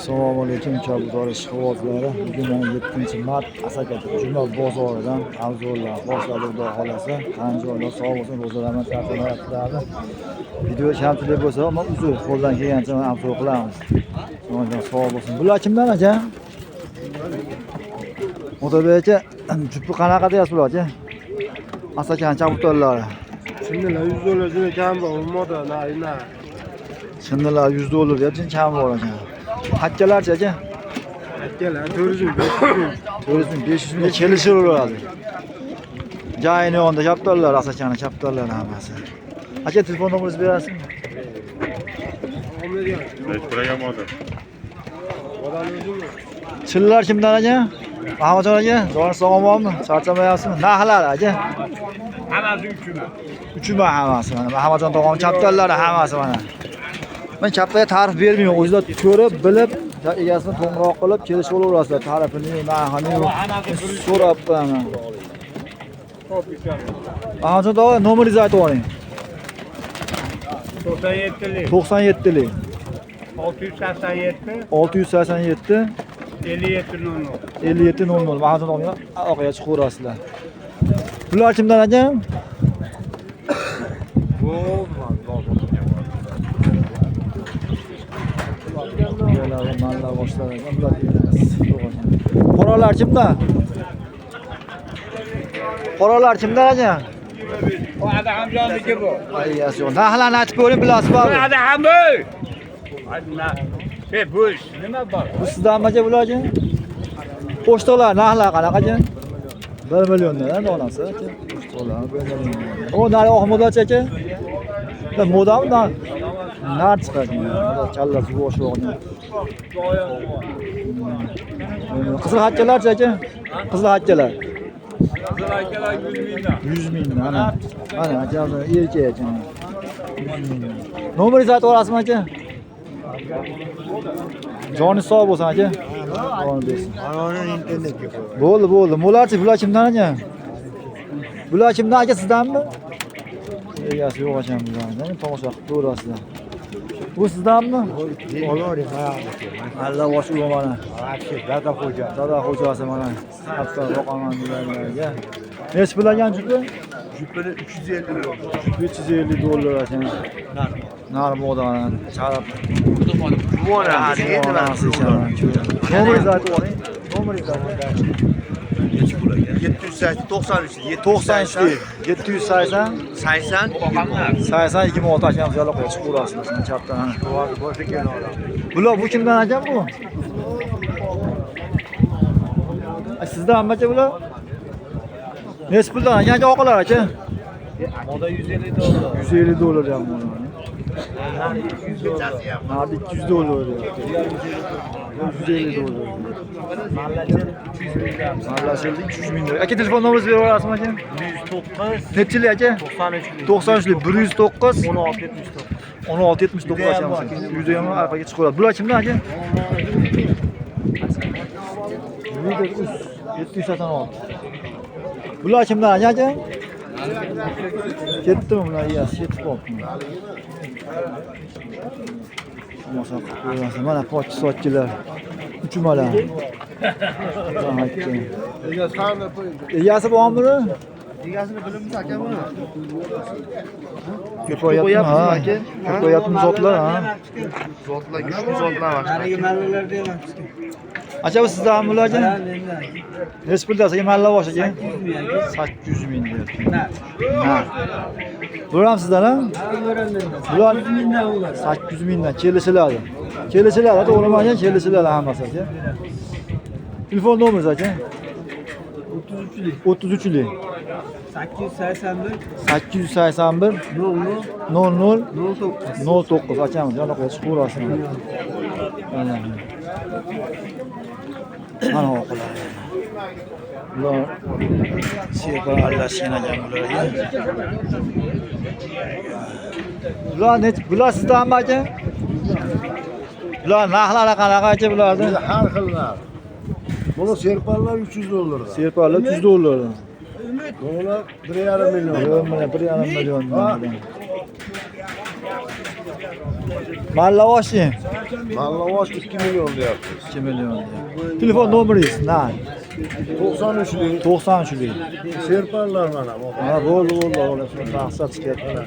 Assalomu alaykum kabutlar ishqibozlari. Bugun mana 7-mart Asaka juma bozoridan avzorlar boshladik xudo xolasa. Qanjoylar sog' bo'lsin, ro'zalamat taqdirlari. Video kamchilik bo'lsa, ammo uzr qo'ldan kelgancha avzor qilamiz. Xudo sog' bo'lsin. Bular kimdan aka? Otabek aka, jupi qanaqa deyapsiz bular-chi? Asaka kabutlarlari. Chindilar $100 juda kam bor, olmadi, narina. Chindilar $100 deyapti, kam bor ekan. Hakkalarchi aka? Hakkalar 400 ming kelishaveradi. Joyini yonida kaptallar, asakani kaptallar hammasi. Aka telefon nomeringizni berasizmi? Chillar kimdan aka? Mahmudjon aka, joningiz sog'mi? Charchamayapsizmi? Narxlar aka? Hammasi 3 man. 3 man hammasi mana. Mahmudjon tog'am kaptallari hammasi mana. Men kaptaga ta'rif bermayman, o'zingizlar ko'rib, bilib, egasini qo'ng'iroq qilib kelishib olaverasizlar. Ta'rifini, narxini so'rab qo'yaman. Mahmudjon tog'a, nomeringizni aytib oling. 97lik 97lik 687 687 5700. 5700. Mahmudjon tog'a orqaga chiqaverasizlar. Bular kimdan aka? Malla boshlar ekan, bular beramiz. Qoralar kimdan? Qoralar kimdan aka? Bu ada Hamjonniki bu. Ayyasi yo'q. Narxlarni aytib ko'ring, bilasizmi? Bu ada Hambu. Adna. Bo'sh, nima bor? Bu sizdanmi aka bularchi? Pochtalar narxlar qanaqacha? 1 milliondan donasi aka. Pochtalar 1 million. O nari Ahmadchi aka? Modami da nar chiqadi. Kallasi bo'shroqni. Qizil hakkalarchi aka? Qizil hakkalar. Qizil akalar 100 mingdan. 100 mingdan. Mana aka erkak ekan. Nomeringizni aytib olasizmi aka? Joningiz sog' bo'lsin aka. Joni bersin. Ana internetga qo'y. Bo'ldi. Bularchi bular kimdan aka? Bular kimdan aka, sizdanmi? Egasi yo'q ekan bulardan. Tomosha qilib ko'rasizlar. Bu sizdanmi? Olavering, ha. Allah bosh u mana. Вообще, dada xo'ja. Dada xo'jasi mana. Hatto boqaman bularga. Nech pulagan jupi? Jupini $350 ekan. Narmodan charab. Buvona, Nomeringizni aytib oling. Nomeringizni nechi pul ekan? 793 780 80 26 akamiz yo'l qo'yib chiqaverasizlar. Mana chapdan. Bular bu kimdan ekan bu? Sizdanmi aka bular? Nech puldan ekan aka oqalar aka? moda $150. $150 ham bor. Nardi $200. $150. Mallashildi 300 ming. Aka telefon nomeringizni berib olasizmi aka? 109 Nechilik aka? 93lik 109 1679 akamiz. Uyda ham orqaga chiqaveradi. Bular kimdan aka? 786. Bular kimdan aka? Ketdimi bular? Yes, ketib qoldi. Tomosha qilib ko'rasiz. Mana poch sochchilar. Uchumalar. Egasi bormi? Egasini bilamiz aka buni. Ko'payapmi aka? Ko'payapmi zotlar, ha? Zotlar, kuchli zotlar bor. Narigi mallalarda emas. Aka bu sizdanmi bularchi? Nech pul desa, malla bosh aka? 800 ming deyapti. Ha. Bular ham sizdan, ha? Bular 800 mingdan ular. 800 mingdan kelishiladi. Kelishiladi, to'g'rimi aka? Kelishiladi hammasi aka. Telefon nomeringiz aka? 33lik 881 00 09 akamiz yana qo'yib chiqaverasizlar. Mana o'qilar. Bular sepa aralashgan ekan bularga. Bular sizdanmi aka? Bular narxlari qanaqa aka bularning? Har xil narx. Bunu serparlar $300. Serparlar $300. Bular 1,5 million. 1,5 million. Mallavoshi. Mallavoş 2 milyon deyapmiz. 2 milyon. Telefon nomeringiz ne? 93'lik 93'lik. serparlar mana. Ha, bo'ldi. Maqsad chiqyapti.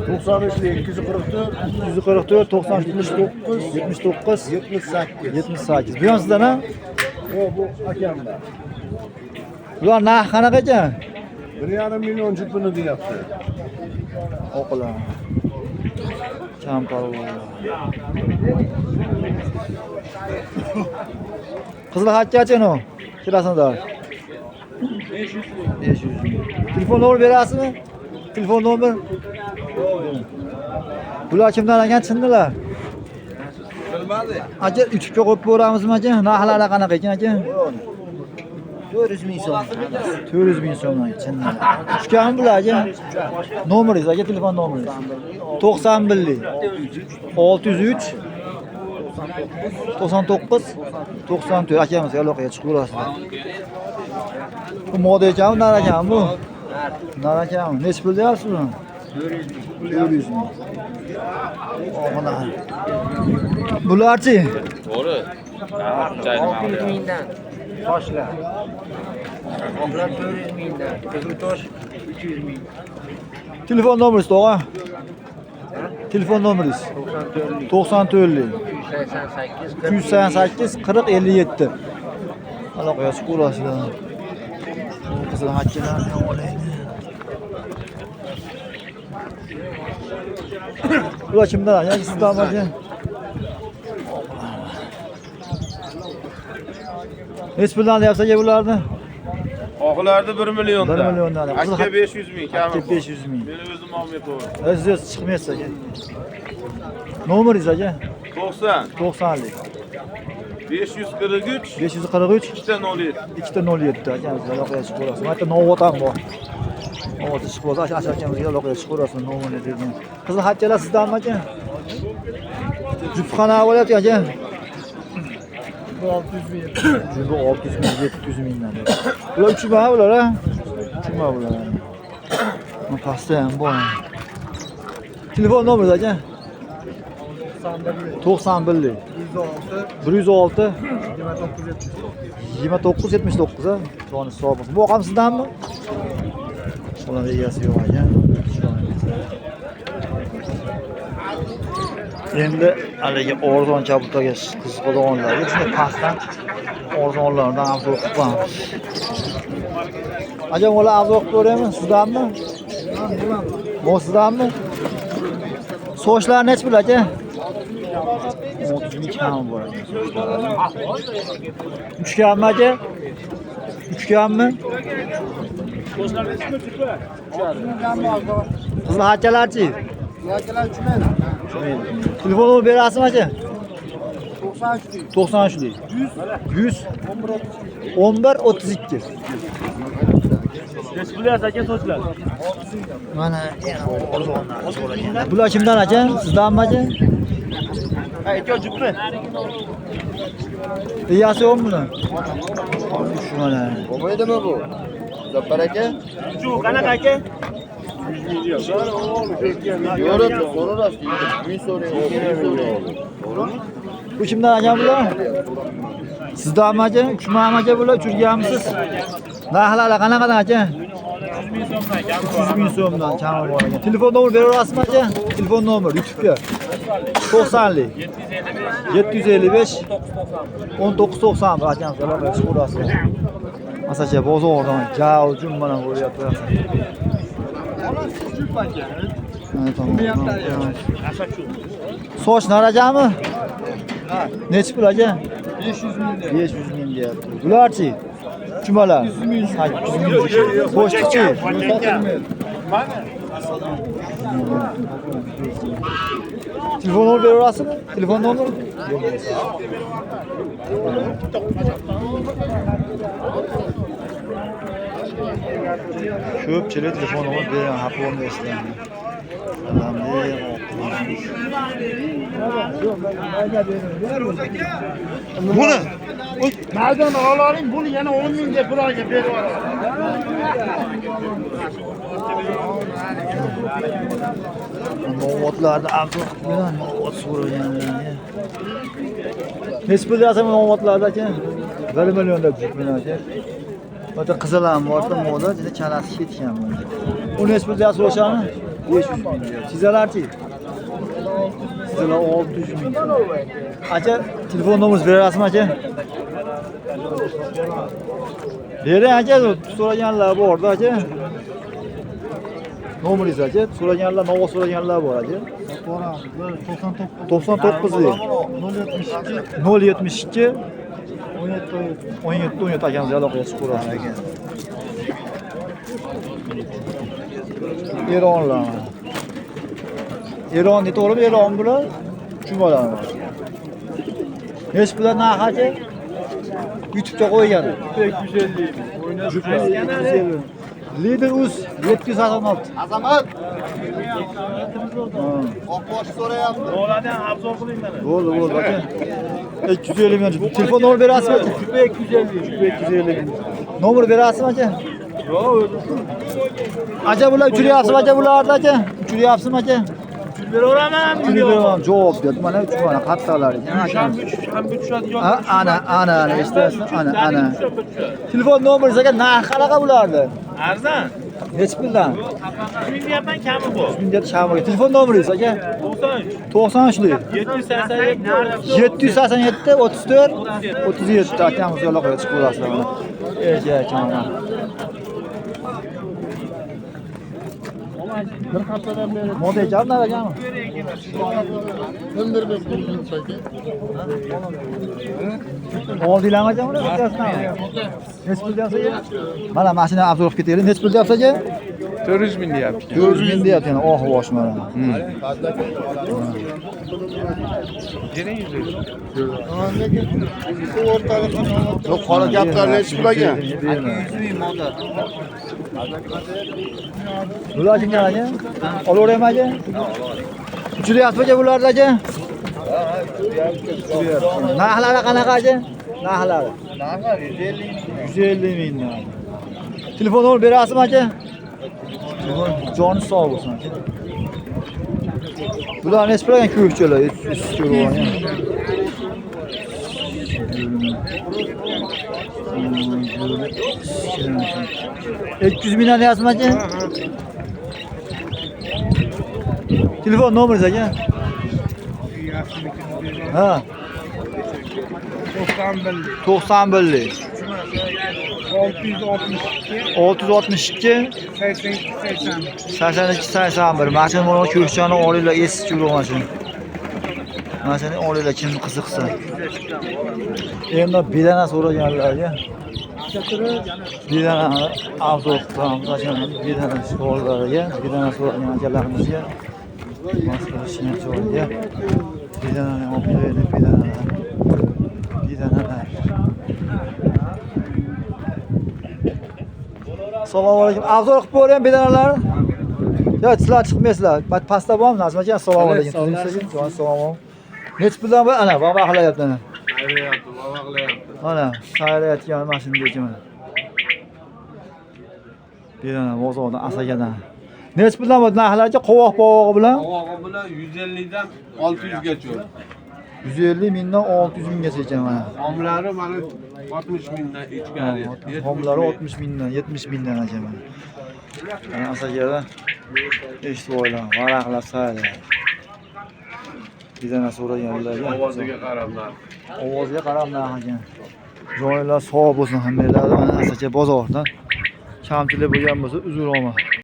93'lik 244 244 90 79 79 78. 78. Bu ham sizdan ha? Bu akamda. Bular narx qanaqa ekan? 1,5 milyon jupini deyapti. O'qilar. Champar bo'ldi. Qizil xatchachini o. Kirasida. 500. Telefon nomer berasizmi? Telefon nomer. Bular kimdan ekan chindilar? Bilmadi. Aka 3 ga qo'yib ko'ramizmi aka? Narxlari qanaqa ekan aka? 400 ming so'm. 400 ming so'mdan chindilar. Tushganmi bular aka? Nomeringiz aka, telefon nomeringiz. 91 603 99 94 akamizga aloqaga chiqib ko'rasizlar. Bu moda ekanmi, nar ekanmi bu? Nar ekanmi? Necha pul deyapsiz buni? 400 ming. Mana. Bularchi? To'g'ri. $600 mingdan. Toshlar. Oqlar 400 mingdan. Qizil tosh 300 ming. Telefon nomeringiz tog'a? Telefon nomeringiz? 94 288 40 57. Aloqaga chiqib ko'rasizlar. Qizil xatchilarni olaydi. Bular kimdan? Yoki sizdanmi aka? Hech puldan deyapsiz aka bularni? Oqilarda 1 milliondan. 1 milliondan. Aka 500 ming kami. Aka 500 ming. Meni o'zim olmay qo'yaman. O'zingiz chiqmaysiz aka. Nomeringiz aka? 90 90lik. 543 543 207. 207 akamizga aloqaga chiqib ko'rasiz. Mana yerda Novot ham bor. Novot chiqib ko'rasiz. Asha akamizga aloqaga chiqib ko'rasiz. Nomini berdim. Qizil xatchalar sizdanmi aka? Jup qanaqa bo'lyapti aka? 600 ming. Jup 600 ming, 700 mingdan. Bular uchma bular ha? Uchma bular. Mana pastda ham bor. Telefon nomeringiz aka? 91 106 29 79 ha. Soni sog' bo'lsin. Bu ham sizdanmi? Ular egasi yo'q ekan. Endi haligi arzon kabutaga qiziqadiganlarga shunday pastdan arzonlardan avzo qilib qo'yamiz. Aka, ular avzo qilib ko'raymi? Sizdanmi? Bu sizdanmi? Sochlar necha pul aka? 30 ming kam bor ekan. Uchganmi aka? Uchganmi? Qizil xatchalarchi? Yo'qlar uchmaydi. Telefon nomeri berasizmi aka? 93. 93lik. 100 11 32. Mana bular kimdan aka? Sizdanmi aka? Aytgan jupmi? Egasi yo'qmi bular? Shu mana. Bo'lmaydimi bu? Zaffar aka? Shu qanaqa aka? Yo'q, so'rash. Men so'rayman. Bu kimdan aka bular? Sizdanmi aka? Uchmanmi aka bular? Uchirganmisiz? Narxlari qanaqadan aka? 300 ming so'mdan kami bor ekan. Telefon nomeri beraverasizmi aka? Telefon nomeri YouTube'ga. 90lik 755 1990 akamizga aloqaga chiqib ko'rasizlar. Masalan, bozordan jao jumma bo'lyapti. Soch narajami? Necha pul aka? 500 ming. 500 ming deyapti. Bularchi? Chumalar 800 ming. Sochchi? Telefon nomeri beraverasizmi? Telefon nomeri? Ko'pchilik telefon nomeri bergan, haqi bo'lmaysizlar. Buni Maydon olaring, buni yana 10 mingga pularga berib yuboraman. Novotlarda avto bilan novot so'raganlar. Respublikasi novotlarda aka 1 millionda tushibman aka. Ota qizil ham bor, moda juda chalasi ketgan bunga. Uni respublikasi o'shani 500 ming. Chizalarchi? Chizalar 600 ming. Aka, telefon nomeringizni berasizmi aka? Bering aka, so'raganlar bor-da aka. Nomeringiz aka, so'raganlar, novot so'raganlar bor aka. 99 072 17 akamiz aloqaga chiqib ko'rasiz aka. Eronlar. Eronni to'g'rimi? Eron bilan chumalar. Nechi puldan narx aka? YouTube'ga qo'ygan. 250. Lider uz 786. Azamat. Oqbosh so'rayapti. Bo'ladi, obzor qiling mana. Bo'ldi aka. 250 ming. Telefon nomeri berasizmi aka? 250. Nomer berasizmi aka? Yo'q. Aka bular uchiryapsizmi aka bularni aka? Uchiryapsizmi aka? Beraveraman. Uchiraman. Javob berdi. Mana 3 mana qattalar ekan. Ham tushadigan. Ana eshitasiz? Ana. Telefon nomeringiz aka narx qanaqa bulardi? Arzon. Nechi puldan? 3 ming deyapman, kami bor. 3 ming deb shamaga. Telefon nomeringiz aka? 93. 93lik. 787 34 37 akamiz aloqaga chiqib ko'rasizlar mana. Aka. Bir haftadan beri Moda ekanlar akami. indirib qo'ydik aka. Oldinglarmi aka buni? Nechi pul deyapsiz aka? Mana mashina obzor qilib ketaylik. Nechi pul deyapsiz aka? 400 ming deyapti. 400 ming deyapti yana. Oh, vosh mana. Yo'q, qora gaplar nechi pul aka? Bular kimlar aka? Olaveraymi aka? Uchiryapti aka bularni aka? Narxlari qanaqa aka? Narxlari? 150 mingdan. Telefon nomer berasizmi aka? Joni sog' bo'lsin aka. Bular nechi pul ekan ko'kchalar? 300 kilo. 200 mingdan deyapsizmi aka? Telefon nomeringiz aka? Ha. 91lik. 662 82 Mashina mana ko'kchani olinglar, eski cho'loq mashina. Mashina olinglar kim qiziqsa. Endi bedana so'raganlarga bedana avtobus qilamiz, bedana savollarga, bedana so'ragan akalarimizga boshqa joyga bedana olib berdik, bedanalar. Assalomu alaykum. Avzor qilib qo'ying bedanalar. Yo, sizlar chiqmaysizlar. Pastda bormi? Nazim aka, assalomu alaykum. Assalomu. Nechi puldan bu? Ana, vava qilyapti ana. Mana, qayrayotgan mashinadagi mana. Bedana bozordan asagadan. Nechi puldan bu narxlarcha qovoq povog'i bilan? Qovog'i bilan 150 dan 600 gacha. 150 mingdan 600 minggacha ekan mana. Xomlari mana 60 mingdan ichkari. Xomlari 60 mingdan, 70 mingdan ekan mana. Mana asagadan eshitib o'ylan, varaqlar saylar. Bedana so'raganlarga Ovoziga qarab narx. Ovozga qarab narx ekan. Joylar sog' bo'lsin hammalar. Mana asacha bozordan kamchilik bo'lgan bo'lsa uzr olma.